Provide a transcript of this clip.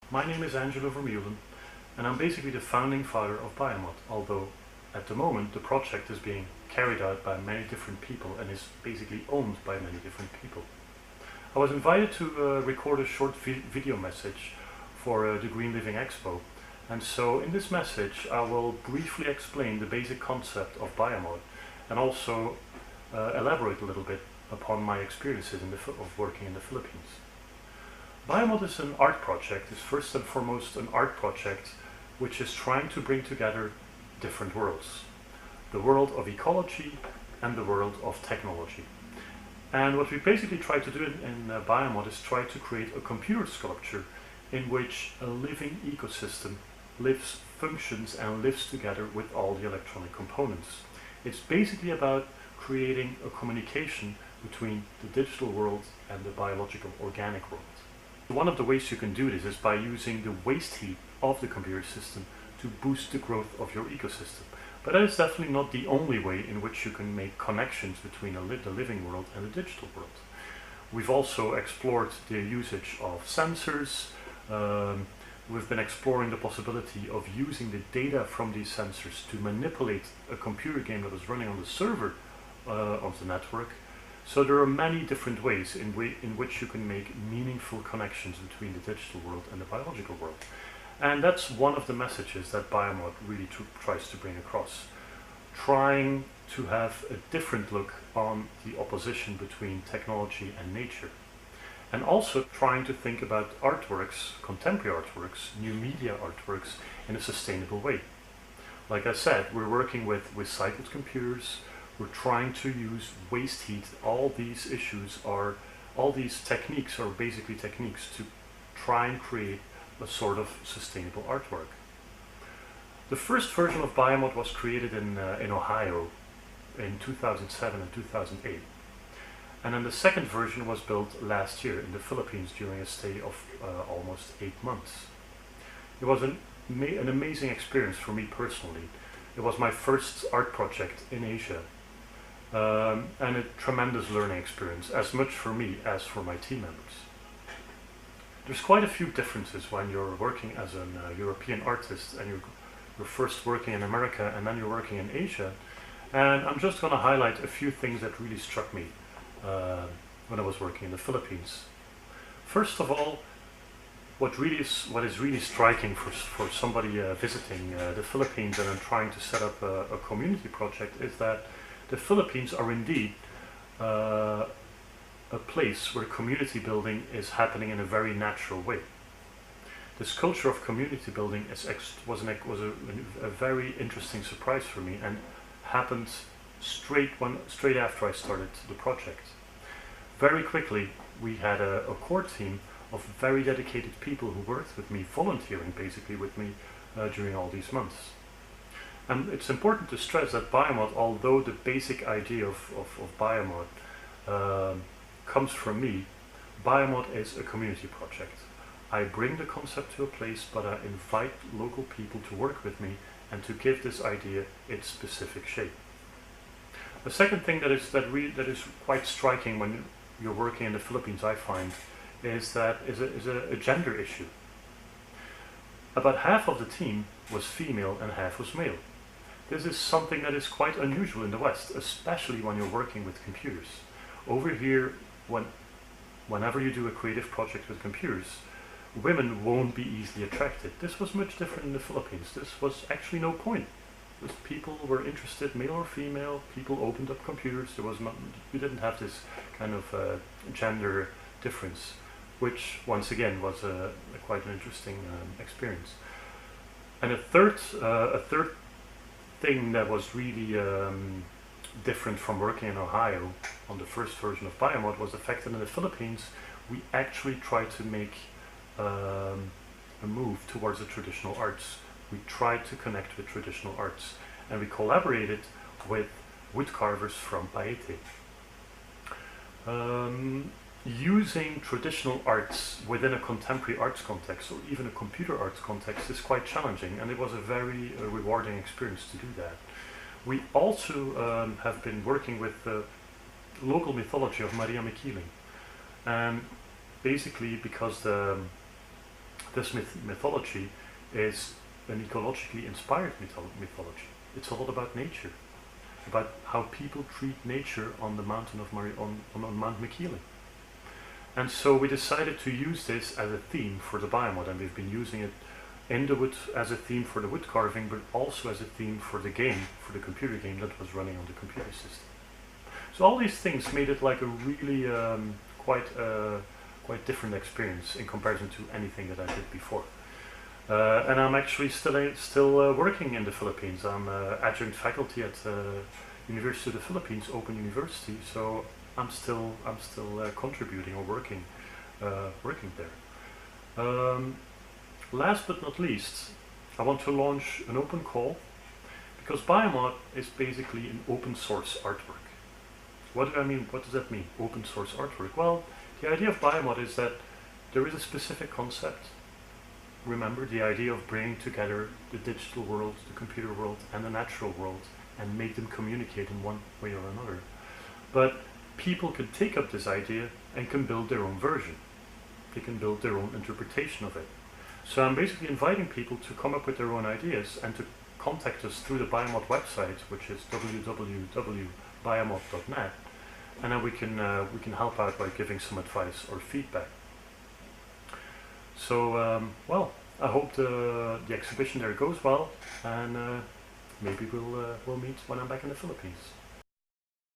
My name is Angelo Vermeulen, and I'm basically the founding father of Biomod, although at the moment the project is being carried out by many different people and is basically owned by many different people. I was invited to record a short video message for the Green Living Expo, and so in this message I will briefly explain the basic concept of Biomod and also elaborate a little bit upon my experiences of working in the Philippines. Biomod is an art project, is first and foremost an art project which is trying to bring together different worlds. The world of ecology and the world of technology. And what we basically try to do in Biomod is try to create a computer sculpture in which a living ecosystem lives, functions and lives together with all the electronic components. It's basically about creating a communication between the digital world and the biological organic world. One of the ways you can do this is by using the waste heat of the computer system to boost the growth of your ecosystem. But that is definitely not the only way in which you can make connections between the living world and the digital world. We've also explored the usage of sensors. We've been exploring the possibility of using the data from these sensors to manipulate a computer game that is running on the server of the network. So there are many different ways in which you can make meaningful connections between the digital world and the biological world. And that's one of the messages that Biomod really tries to bring across. Trying to have a different look on the opposition between technology and nature. And also trying to think about artworks, contemporary artworks, new media artworks in a sustainable way. Like I said, we're working with recycled computers. We're trying to use waste heat. All these techniques are basically techniques to try and create a sort of sustainable artwork. The first version of Biomod was created in Ohio in 2007 and 2008. And then the second version was built last year in the Philippines during a stay of almost 8 months. It was an amazing experience for me personally. It was my first art project in Asia. And a tremendous learning experience, as much for me as for my team members. There's quite a few differences when you're working as a European artist and you're first working in America and then you're working in Asia. And I'm just going to highlight a few things that really struck me when I was working in the Philippines. First of all, what is really striking for somebody visiting the Philippines and then trying to set up a community project is that the Philippines are indeed a place where community building is happening in a very natural way. This culture of community building was a very interesting surprise for me and happened straight after I started the project. Very quickly we had a core team of very dedicated people who worked with me, volunteering basically with me during all these months. And it's important to stress that Biomod, although the basic idea of Biomod comes from me, Biomod is a community project. I bring the concept to a place, but I invite local people to work with me and to give this idea its specific shape. The second thing that is quite striking when you're working in the Philippines, I find, is a gender issue. About half of the team was female and half was male. This is something that is quite unusual in the West, especially when you're working with computers. Over here, whenever you do a creative project with computers, women won't be easily attracted. This was much different in the Philippines. This was actually no point. People were interested, male or female, people opened up computers. We didn't have this kind of gender difference, which once again was quite an interesting experience. And a third thing that was really different from working in Ohio on the first version of Biomod was the fact that in the Philippines we actually tried to make a move towards the traditional arts. We tried to connect with traditional arts and we collaborated with wood carvers from Paete. Using traditional arts within a contemporary arts context or even a computer arts context is quite challenging, and it was a very rewarding experience to do that. We also have been working with the local mythology of Maria Mikiling, and basically because the This mythology is an ecologically inspired mythology. It's a lot about nature, about how people treat nature on the mountain of on Mount McKeely. And so we decided to use this as a theme for the biomod, and we've been using it in the wood as a theme for the wood carving, but also as a theme for the game, for the computer game that was running on the computer system. So all these things made it like a really quite different experience in comparison to anything that I did before. And I'm actually still working in the Philippines. I'm adjunct faculty at University of the Philippines, Open University. So I'm still contributing or working there. Last but not least, I want to launch an open call, because biomod is basically an open source artwork. What do I mean? What does that mean? Open source artwork. Well, the idea of biomod is that there is a specific concept. Remember the idea of bringing together the digital world, the computer world, and the natural world, and make them communicate in one way or another. But people can take up this idea and can build their own version. They can build their own interpretation of it. So I'm basically inviting people to come up with their own ideas and to contact us through the Biomod website, which is www.biomod.net, and then we can help out by giving some advice or feedback. So well, I hope the exhibition there goes well, and maybe we'll meet when I'm back in the Philippines.